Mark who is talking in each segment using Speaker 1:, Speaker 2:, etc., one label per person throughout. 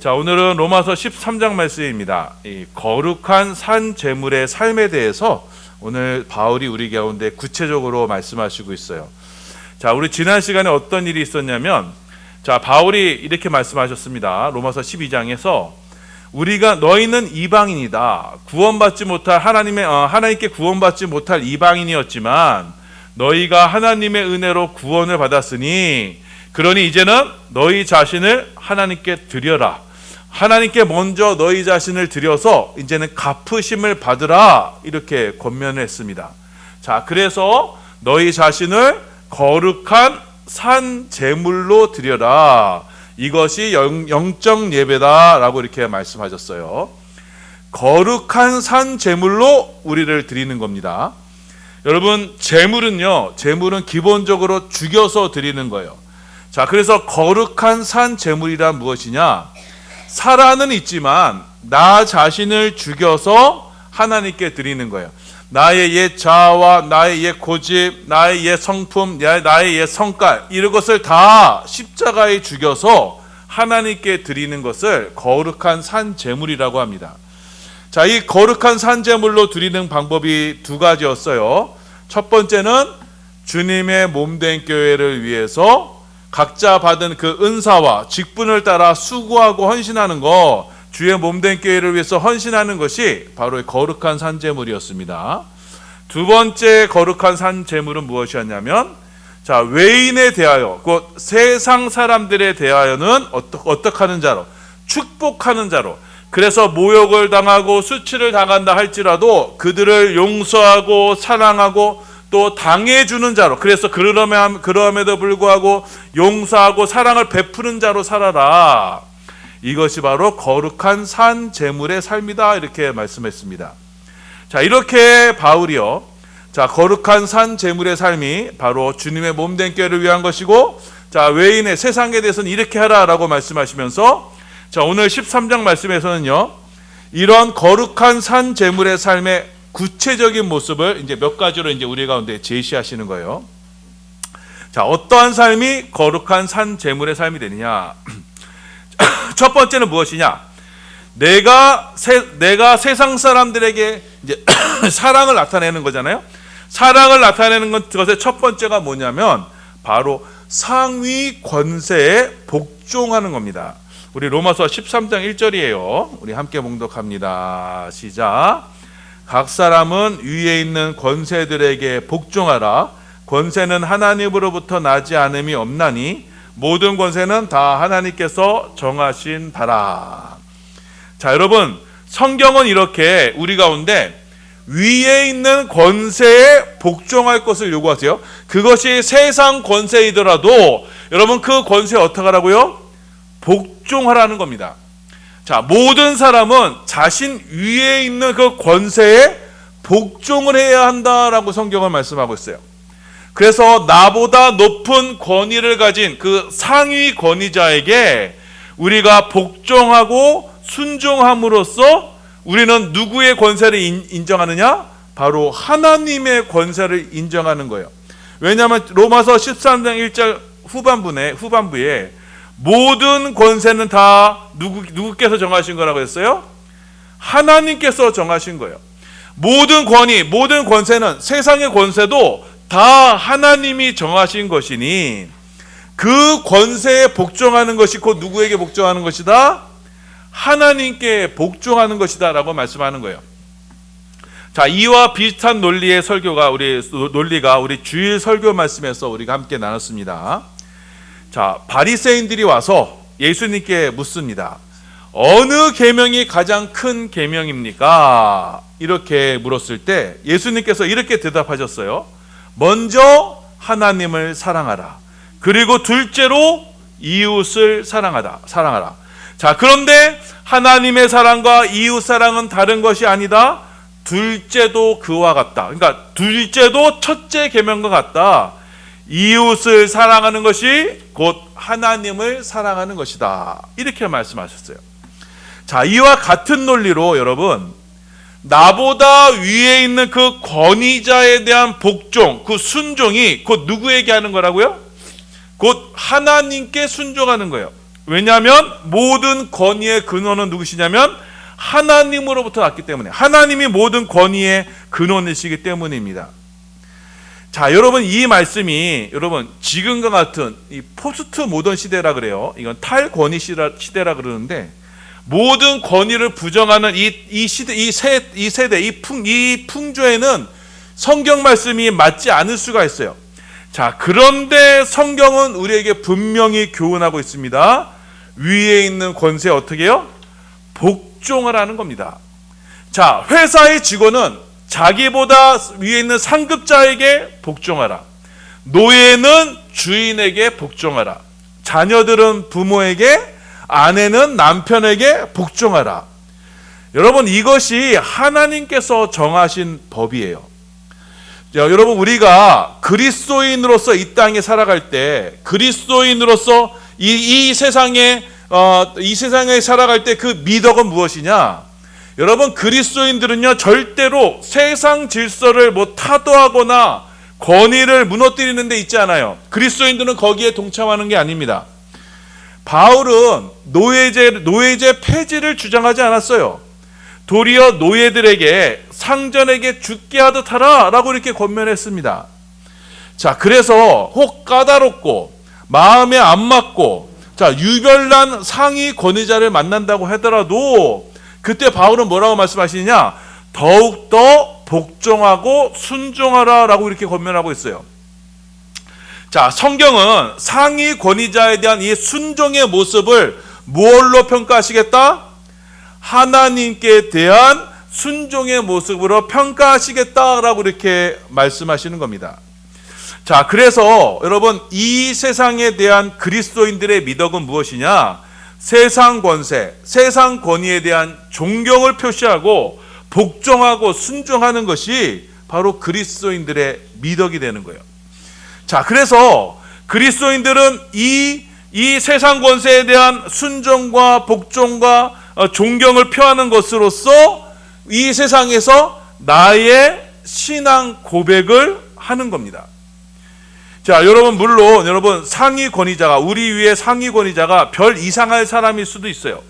Speaker 1: 자, 오늘은 로마서 13장 말씀입니다. 이 거룩한 산 제물의 삶에 대해서 오늘 바울이 우리 가운데 구체적으로 말씀하시고 있어요. 자, 우리 지난 시간에 어떤 일이 있었냐면, 자, 바울이 이렇게 말씀하셨습니다. 로마서 12장에서 우리가 너희는 이방인이다. 구원받지 못할 하나님께 구원받지 못할 이방인이었지만 너희가 하나님의 은혜로 구원을 받았으니 그러니 이제는 너희 자신을 하나님께 드려라. 하나님께 먼저 너희 자신을 드려서 이제는 갚으심을 받으라. 이렇게 권면을 했습니다. 자, 그래서 너희 자신을 거룩한 산 제물로 드려라. 이것이 영적 예배다라고 이렇게 말씀하셨어요. 거룩한 산 제물로 우리를 드리는 겁니다. 여러분, 제물은 기본적으로 죽여서 드리는 거예요. 자, 그래서 거룩한 산 제물이란 무엇이냐? 살아는 있지만 나 자신을 죽여서 하나님께 드리는 거예요. 나의 옛 자아와 나의 옛 고집, 나의 옛 성품, 나의 옛 성깔, 이런 것을 다 십자가에 죽여서 하나님께 드리는 것을 거룩한 산 제물이라고 합니다. 자, 이 거룩한 산 제물로 드리는 방법이 두 가지였어요. 첫 번째는 주님의 몸된 교회를 위해서 각자 받은 그 은사와 직분을 따라 수고하고 헌신하는 거, 주의 몸된 교회를 위해서 헌신하는 것이 바로 거룩한 산 제물이었습니다. 두 번째 거룩한 산 제물은 무엇이었냐면, 자, 외인에 대하여, 곧 세상 사람들에 대하여는 어떻게 하는 자로? 축복하는 자로. 그래서 모욕을 당하고 수치를 당한다 할지라도 그들을 용서하고 사랑하고 또 당해주는 자로, 그래서 그러함에도 불구하고 용서하고 사랑을 베푸는 자로 살아라. 이것이 바로 거룩한 산 제물의 삶이다. 이렇게 말씀했습니다. 자, 이렇게 바울이요, 자, 거룩한 산 제물의 삶이 바로 주님의 몸된 교회를 위한 것이고, 자, 외인의 세상에 대해서는 이렇게 하라라고 말씀하시면서, 자, 오늘 13장 말씀에서는요, 이런 거룩한 산 제물의 삶의 구체적인 모습을 이제 몇 가지로 이제 우리 가운데 제시하시는 거예요. 자, 어떠한 삶이 거룩한 산 제물의 삶이 되느냐? 첫 번째는 무엇이냐? 내가 세상 사람들에게 이제 사랑을 나타내는 거잖아요. 사랑을 나타내는 것의 첫 번째가 뭐냐면 바로 상위 권세에 복종하는 겁니다. 우리 로마서 13장 1절이에요. 우리 함께 봉독합니다. 시작. 각 사람은 위에 있는 권세들에게 복종하라. 권세는 하나님으로부터 나지 않음이 없나니 모든 권세는 다 하나님께서 정하신 바라. 자, 여러분, 성경은 이렇게 우리 가운데 위에 있는 권세에 복종할 것을 요구하세요. 그것이 세상 권세이더라도 여러분, 그 권세에 어떻게 하라고요? 복종하라는 겁니다. 자, 모든 사람은 자신 위에 있는 그 권세에 복종을 해야 한다라고 성경은 말씀하고 있어요. 그래서 나보다 높은 권위를 가진 그 상위 권위자에게 우리가 복종하고 순종함으로써 우리는 누구의 권세를 인정하느냐? 바로 하나님의 권세를 인정하는 거예요. 왜냐하면 로마서 13장 1절 후반부에 모든 권세는 다 누구께서 정하신 거라고 했어요? 하나님께서 정하신 거예요. 모든 권위, 모든 권세는, 세상의 권세도 다 하나님이 정하신 것이니 그 권세에 복종하는 것이 곧 누구에게 복종하는 것이다? 하나님께 복종하는 것이다 라고 말씀하는 거예요. 자, 이와 비슷한 논리가 우리 주일 설교 말씀에서 우리가 함께 나눴습니다. 자, 바리새인들이 와서 예수님께 묻습니다. 어느 계명이 가장 큰 계명입니까? 이렇게 물었을 때 예수님께서 이렇게 대답하셨어요. 먼저 하나님을 사랑하라. 그리고 둘째로 이웃을 사랑하라. 자, 그런데 하나님의 사랑과 이웃 사랑은 다른 것이 아니다. 둘째도 그와 같다. 그러니까 둘째도 첫째 계명과 같다. 이웃을 사랑하는 것이 곧 하나님을 사랑하는 것이다. 이렇게 말씀하셨어요. 자, 이와 같은 논리로 여러분, 나보다 위에 있는 그 권위자에 대한 복종, 그 순종이 곧 누구에게 하는 거라고요? 곧 하나님께 순종하는 거예요. 왜냐하면 모든 권위의 근원은 누구시냐면 하나님으로부터 났기 때문에, 하나님이 모든 권위의 근원이시기 때문입니다. 자, 여러분, 이 말씀이 여러분 지금과 같은 이 포스트 모던 시대라 그래요. 이건 탈권위 시대라 그러는데, 모든 권위를 부정하는 이 시대, 이 세대, 이 풍조에는 성경 말씀이 맞지 않을 수가 있어요. 자, 그런데 성경은 우리에게 분명히 교훈하고 있습니다. 위에 있는 권세에 어떻게 해요? 복종하라는 겁니다. 자, 회사의 직원은 자기보다 위에 있는 상급자에게 복종하라. 노예는 주인에게 복종하라. 자녀들은 부모에게, 아내는 남편에게 복종하라. 여러분, 이것이 하나님께서 정하신 법이에요. 자, 여러분, 우리가 그리스도인으로서 이 땅에 살아갈 때, 그리스도인으로서 이 세상에 살아갈 때 그 미덕은 무엇이냐? 여러분, 그리스도인들은요, 절대로 세상 질서를 타도하거나 권위를 무너뜨리는 데 있지 않아요. 그리스도인들은 거기에 동참하는 게 아닙니다. 바울은 노예제 폐지를 주장하지 않았어요. 도리어 노예들에게 상전에게 죽게 하듯 하라 라고 이렇게 권면했습니다. 자, 그래서 혹 까다롭고 마음에 안 맞고, 자, 유별난 상위 권위자를 만난다고 하더라도 그때 바울은 뭐라고 말씀하시느냐? 더욱더 복종하고 순종하라 라고 이렇게 권면하고 있어요. 자, 성경은 상위 권위자에 대한 이 순종의 모습을 무엇로 평가하시겠다? 하나님께 대한 순종의 모습으로 평가하시겠다라고 이렇게 말씀하시는 겁니다. 자, 그래서 여러분, 이 세상에 대한 그리스도인들의 미덕은 무엇이냐? 세상 권세, 세상 권위에 대한 존경을 표시하고 복종하고 순종하는 것이 바로 그리스도인들의 미덕이 되는 거예요. 자, 그래서 그리스도인들은 이 세상 권세에 대한 순종과 복종과 존경을 표하는 것으로서 이 세상에서 나의 신앙 고백을 하는 겁니다. 자, 여러분, 물론 여러분 상위 권위자가, 우리 위에 상위 권위자가 별 이상할 사람일 수도 있어요.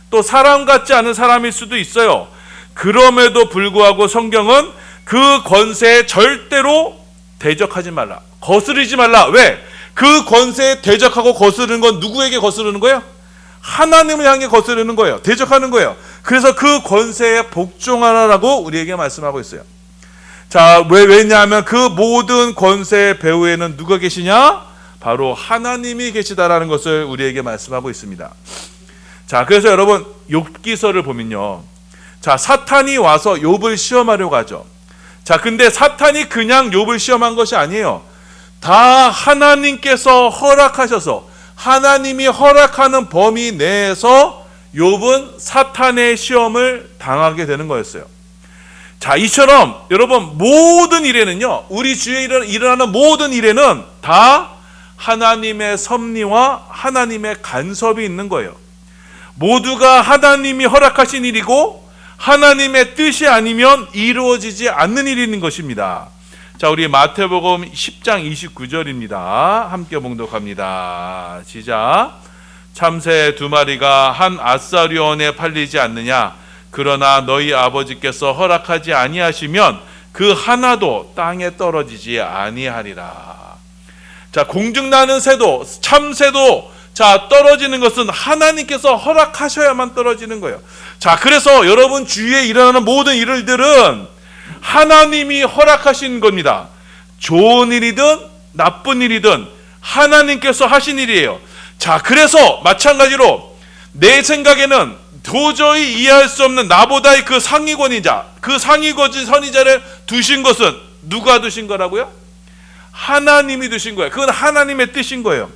Speaker 1: 또 사람 같지 않은 사람일 수도 있어요. 그럼에도 불구하고 성경은 그 권세에 절대로 대적하지 말라, 거스르지 말라. 왜? 그 권세에 대적하고 거스르는 건 누구에게 거스르는 거예요? 하나님을 향해 거스르는 거예요. 대적하는 거예요. 그래서 그 권세에 복종하라라고 우리에게 말씀하고 있어요. 자, 왜냐하면 그 모든 권세의 배후에는 누가 계시냐? 바로 하나님이 계시다라는 것을 우리에게 말씀하고 있습니다. 자, 그래서 여러분, 욥기서를 보면요, 자, 사탄이 와서 욥을 시험하려고 하죠. 자, 근데 사탄이 그냥 욥을 시험한 것이 아니에요. 다 하나님께서 허락하셔서, 하나님이 허락하는 범위 내에서 욥은 사탄의 시험을 당하게 되는 거였어요. 자, 이처럼 여러분, 모든 일에는요, 우리 주위에 일어나는 모든 일에는 다 하나님의 섭리와 하나님의 간섭이 있는 거예요. 모두가 하나님이 허락하신 일이고 하나님의 뜻이 아니면 이루어지지 않는 일이 있는 것입니다. 자, 우리 마태복음 10장 29절입니다. 함께 봉독합니다. 시작. 참새 2마리가 한 아사리온에 팔리지 않느냐? 그러나 너희 아버지께서 허락하지 아니하시면 그 하나도 땅에 떨어지지 아니하리라. 자, 공중나는 새도, 참새도, 자, 떨어지는 것은 하나님께서 허락하셔야만 떨어지는 거예요. 자, 그래서 여러분 주위에 일어나는 모든 일들은 하나님이 허락하신 겁니다. 좋은 일이든 나쁜 일이든 하나님께서 하신 일이에요. 자, 그래서 마찬가지로 내 생각에는 도저히 이해할 수 없는 나보다의 그 상위권이자, 그 상위권이자를 두신 것은 누가 두신 거라고요? 하나님이 두신 거예요. 그건 하나님의 뜻인 거예요.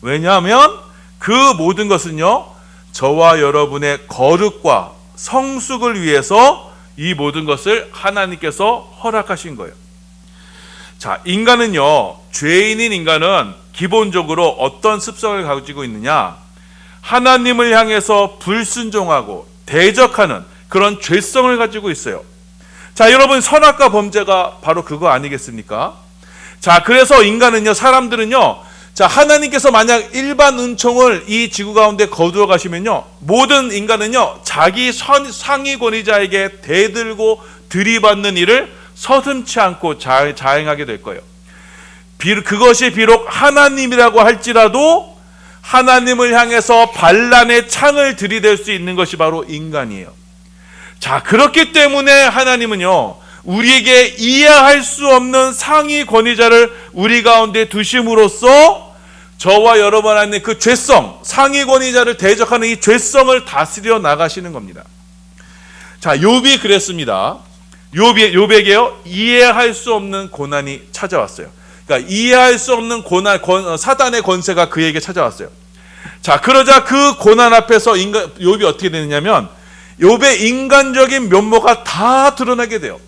Speaker 1: 왜냐하면 그 모든 것은요, 저와 여러분의 거룩과 성숙을 위해서 이 모든 것을 하나님께서 허락하신 거예요. 자, 인간은요, 죄인인 인간은 기본적으로 어떤 습성을 가지고 있느냐? 하나님을 향해서 불순종하고 대적하는 그런 죄성을 가지고 있어요. 자, 여러분, 선악과 범죄가 바로 그거 아니겠습니까? 자, 그래서 인간은요, 사람들은요, 자, 하나님께서 만약 일반 은총을 이 지구 가운데 거두어 가시면요, 모든 인간은요 자기 상위 권위자에게 대들고 들이받는 일을 서슴지 않고 자행하게 될 거예요. 그것이 비록 하나님이라고 할지라도 하나님을 향해서 반란의 창을 들이댈 수 있는 것이 바로 인간이에요. 자, 그렇기 때문에 하나님은요 우리에게 이해할 수 없는 상위 권위자를 우리 가운데 두심으로써 저와 여러분 안에 그 죄성, 상위 권위자를 대적하는 이 죄성을 다스려 나가시는 겁니다. 자, 욥이 그랬습니다. 욥에게요 이해할 수 없는 고난이 찾아왔어요. 그러니까 이해할 수 없는 사단의 권세가 그에게 찾아왔어요. 자, 그러자 그 고난 앞에서 욥이 어떻게 되느냐면 욥의 인간적인 면모가 다 드러나게 돼요.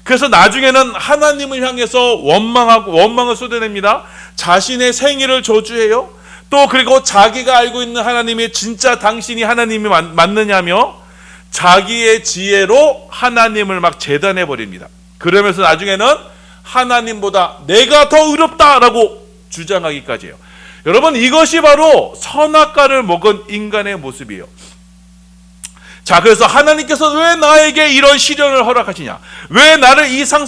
Speaker 1: 그래서 나중에는 하나님을 향해서 원망을 쏟아냅니다. 자신의 생일을 저주해요. 또 그리고 자기가 알고 있는 하나님이 진짜 당신이 하나님이 맞느냐며 자기의 지혜로 하나님을 막 재단해 버립니다. 그러면서 나중에는 하나님보다 내가 더 의롭다라고 주장하기까지 해요. 여러분, 이것이 바로 선악과를 먹은 인간의 모습이에요. 자, 그래서 하나님께서 왜 나에게 이런 시련을 허락하시냐? 왜 나를 이 상황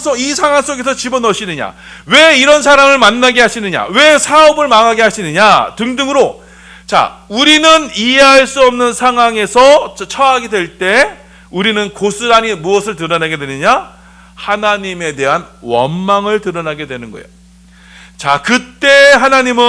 Speaker 1: 속에서 집어넣으시느냐? 왜 이런 사람을 만나게 하시느냐? 왜 사업을 망하게 하시느냐? 등등으로, 자, 우리는 이해할 수 없는 상황에서 처하게 될 때 우리는 고스란히 무엇을 드러내게 되느냐? 하나님에 대한 원망을 드러나게 되는 거예요. 자, 그때 하나님은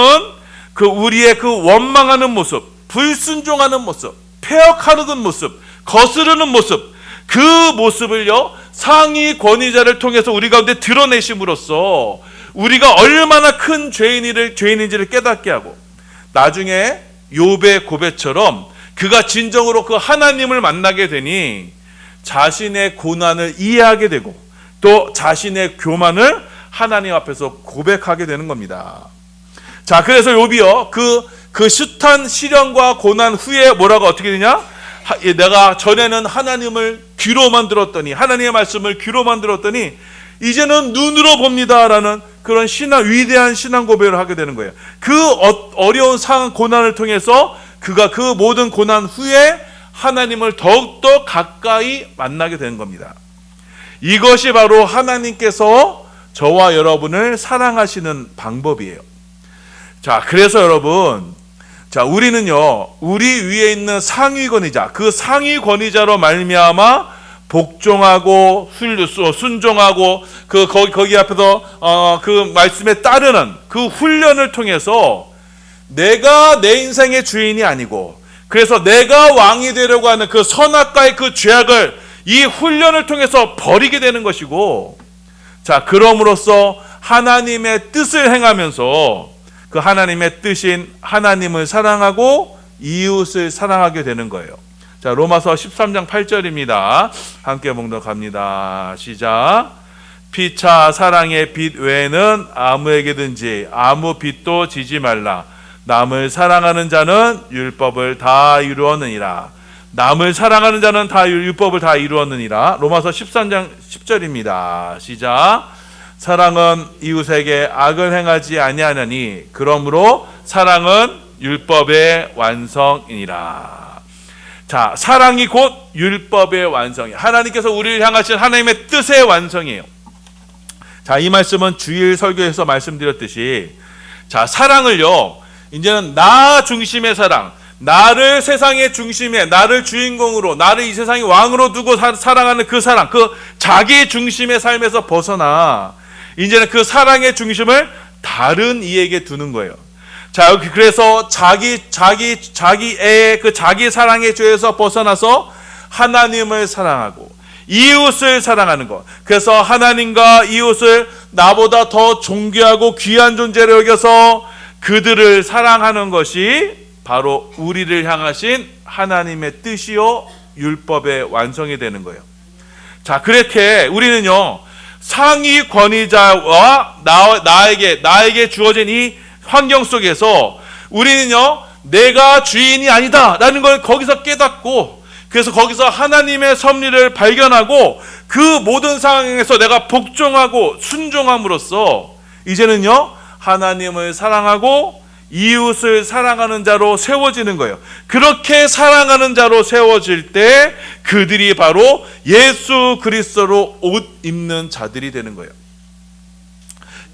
Speaker 1: 우리의 그 원망하는 모습, 불순종하는 모습, 폐역하는 모습, 거스르는 모습, 그 모습을요 상위 권위자를 통해서 우리 가운데 드러내심으로써 우리가 얼마나 큰 죄인인지를 깨닫게 하고, 나중에 욥의 고백처럼 그가 진정으로 그 하나님을 만나게 되니 자신의 고난을 이해하게 되고 또 자신의 교만을 하나님 앞에서 고백하게 되는 겁니다. 자, 그래서 욥이요 그 숱한 시련과 고난 후에 뭐라고 어떻게 되냐? 내가 전에는 하나님을 귀로만 들었더니, 하나님의 말씀을 귀로만 들었더니 이제는 눈으로 봅니다라는 그런 위대한 신앙 고백을 하게 되는 거예요. 그 어려운 상황, 고난을 통해서 그가 그 모든 고난 후에 하나님을 더욱더 가까이 만나게 되는 겁니다. 이것이 바로 하나님께서 저와 여러분을 사랑하시는 방법이에요. 자, 그래서 여러분, 자, 우리는요 우리 위에 있는 상위 권위자, 그 상위 권위자로 말미암아 복종하고 순종하고 거기 앞에서 그 말씀에 따르는 그 훈련을 통해서 내가 내 인생의 주인이 아니고, 그래서 내가 왕이 되려고 하는 그 선악과의 그 죄악을 이 훈련을 통해서 버리게 되는 것이고, 자, 그럼으로써 하나님의 뜻을 행하면서 그 하나님의 뜻인 하나님을 사랑하고 이웃을 사랑하게 되는 거예요. 자, 로마서 13장 8절입니다. 함께 봉독합니다. 시작. 피차 사랑의 빚 외에는 아무에게든지 아무 빚도 지지 말라. 남을 사랑하는 자는 율법을 다 이루었느니라. 남을 사랑하는 자는 다 율법을 다 이루었느니라. 로마서 13장 10절입니다. 시작. 사랑은 이웃에게 악을 행하지 아니하나니 그러므로 사랑은 율법의 완성이니라. 자, 사랑이 곧 율법의 완성이에요. 하나님께서 우리를 향하신 하나님의 뜻의 완성이에요. 자, 이 말씀은 주일 설교에서 말씀드렸듯이, 자, 사랑을요 이제는 나 중심의 사랑, 나를 세상의 중심에, 나를 주인공으로, 나를 이 세상의 왕으로 두고 사랑하는 그 사랑, 그 자기 중심의 삶에서 벗어나 이제는 그 사랑의 중심을 다른 이에게 두는 거예요. 자, 그래서 자기의 그 자기 사랑의 죄에서 벗어나서 하나님을 사랑하고 이웃을 사랑하는 것. 그래서 하나님과 이웃을 나보다 더 존귀하고 귀한 존재로 여겨서 그들을 사랑하는 것이 바로 우리를 향하신 하나님의 뜻이요 율법의 완성이 되는 거예요. 자, 그렇게 우리는요 상위 권위자와 나에게 주어진 이 환경 속에서 우리는요 내가 주인이 아니다라는 걸 거기서 깨닫고, 그래서 거기서 하나님의 섭리를 발견하고 그 모든 상황에서 내가 복종하고 순종함으로써 이제는요 하나님을 사랑하고 이웃을 사랑하는 자로 세워지는 거예요. 그렇게 사랑하는 자로 세워질 때 그들이 바로 예수 그리스도로 옷 입는 자들이 되는 거예요.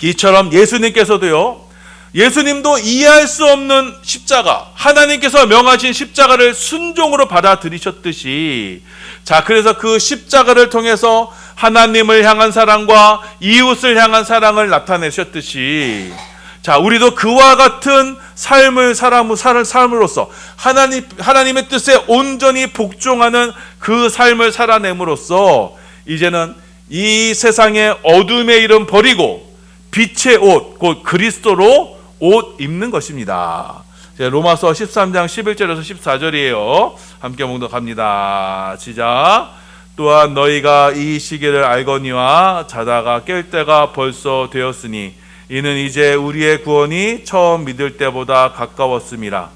Speaker 1: 이처럼 예수님께서도요, 예수님도 이해할 수 없는 십자가, 하나님께서 명하신 십자가를 순종으로 받아들이셨듯이, 자, 그래서 그 십자가를 통해서 하나님을 향한 사랑과 이웃을 향한 사랑을 나타내셨듯이, 자, 우리도 그와 같은 삶을 삶으로써 하나님의 뜻에 온전히 복종하는 그 삶을 살아냄으로써 이제는 이 세상의 어둠의 이름 버리고 빛의 옷, 곧 그리스도로 옷 입는 것입니다. 로마서 13장 11절에서 14절이에요. 함께 묵독합니다. 시작. 또한 너희가 이 시기를 알거니와 자다가 깰 때가 벌써 되었으니 이는 이제 우리의 구원이 처음 믿을 때보다 가까웠음이라.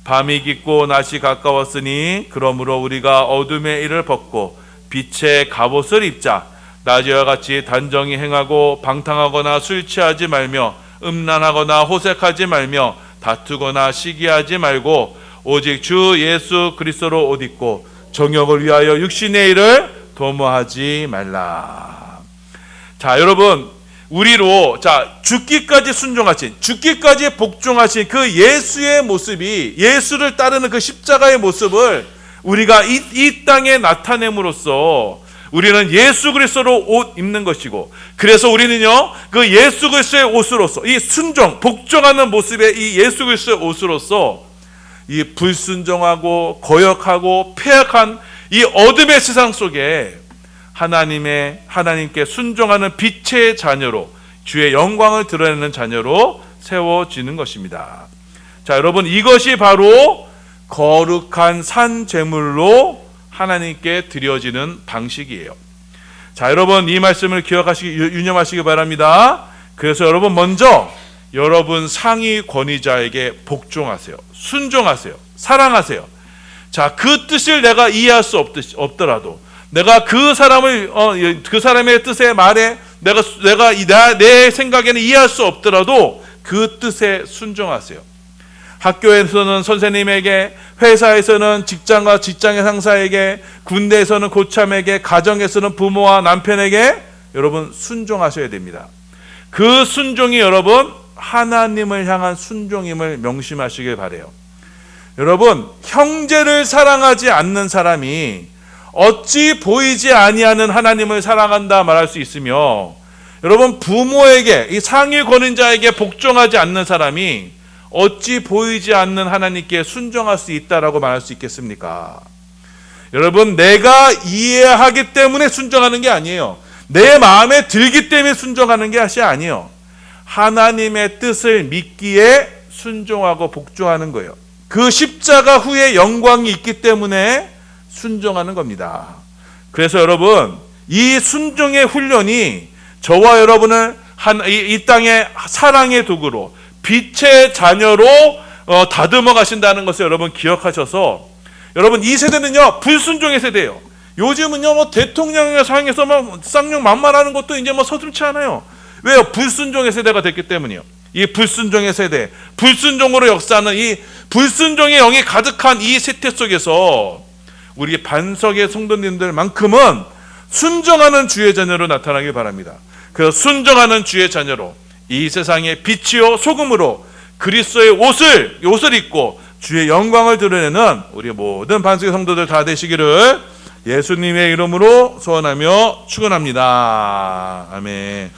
Speaker 1: 밤이 깊고 낮이 가까웠으니 그러므로 우리가 어둠의 일을 벗고 빛의 갑옷을 입자. 낮에와 같이 단정히 행하고 방탕하거나 술 취하지 말며 음란하거나 호색하지 말며 다투거나 시기하지 말고 오직 주 예수 그리스도로 옷 입고 정욕을 위하여 육신의 일을 도모하지 말라. 자, 여러분, 우리로 죽기까지 순종하신, 죽기까지 복종하신 그 예수의 모습이, 예수를 따르는 그 십자가의 모습을 우리가 이 땅에 나타냄으로써 우리는 예수 그리스도로 옷 입는 것이고, 그래서 우리는요, 그 예수 그리스도의 옷으로서, 이 순종, 복종하는 모습의 이 예수 그리스도의 옷으로서 이 불순종하고 거역하고 폐악한 이 어둠의 세상 속에 하나님께 순종하는 빛의 자녀로, 주의 영광을 드러내는 자녀로 세워지는 것입니다. 자, 여러분, 이것이 바로 거룩한 산 제물로 하나님께 드려지는 방식이에요. 자, 여러분, 이 말씀을 유념하시기 바랍니다. 그래서 여러분, 먼저 여러분 상위 권위자에게 복종하세요. 순종하세요. 사랑하세요. 자, 그 뜻을 내가 이해할 수 없더라도, 내가 그 사람의 뜻의 말에 내 생각에는 이해할 수 없더라도 그 뜻에 순종하세요. 학교에서는 선생님에게, 회사에서는 직장의 상사에게, 군대에서는 고참에게, 가정에서는 부모와 남편에게 여러분 순종하셔야 됩니다. 그 순종이 여러분 하나님을 향한 순종임을 명심하시길 바라요. 여러분, 형제를 사랑하지 않는 사람이 어찌 보이지 아니하는 하나님을 사랑한다 말할 수 있으며, 여러분, 부모에게, 이 상위 권위자에게 복종하지 않는 사람이 어찌 보이지 않는 하나님께 순종할 수 있다라고 말할 수 있겠습니까? 여러분, 내가 이해하기 때문에 순종하는 게 아니에요. 내 마음에 들기 때문에 순종하는 것이 아니에요. 하나님의 뜻을 믿기에 순종하고 복종하는 거예요. 그 십자가 후에 영광이 있기 때문에 순종하는 겁니다. 그래서 여러분, 이 순종의 훈련이 저와 여러분을 이 땅의 사랑의 도구로, 빛의 자녀로 다듬어 가신다는 것을 여러분 기억하셔서, 여러분, 이 세대는요 불순종의 세대예요. 요즘은요 대통령에 상해서 쌍욕 만말하는 것도 이제 서슴지 않아요. 왜요? 불순종의 세대가 됐기 때문이요. 이 불순종의 세대, 불순종으로 역사하는 이 불순종의 영이 가득한 이 세태 속에서 우리 반석의 성도님들만큼은 순종하는 주의 자녀로 나타나길 바랍니다. 그 순종하는 주의 자녀로 이 세상의 빛이요 소금으로 그리스도의 옷을 입고 주의 영광을 드러내는 우리 모든 반석의 성도들 다 되시기를 예수님의 이름으로 소원하며 축원합니다. 아멘.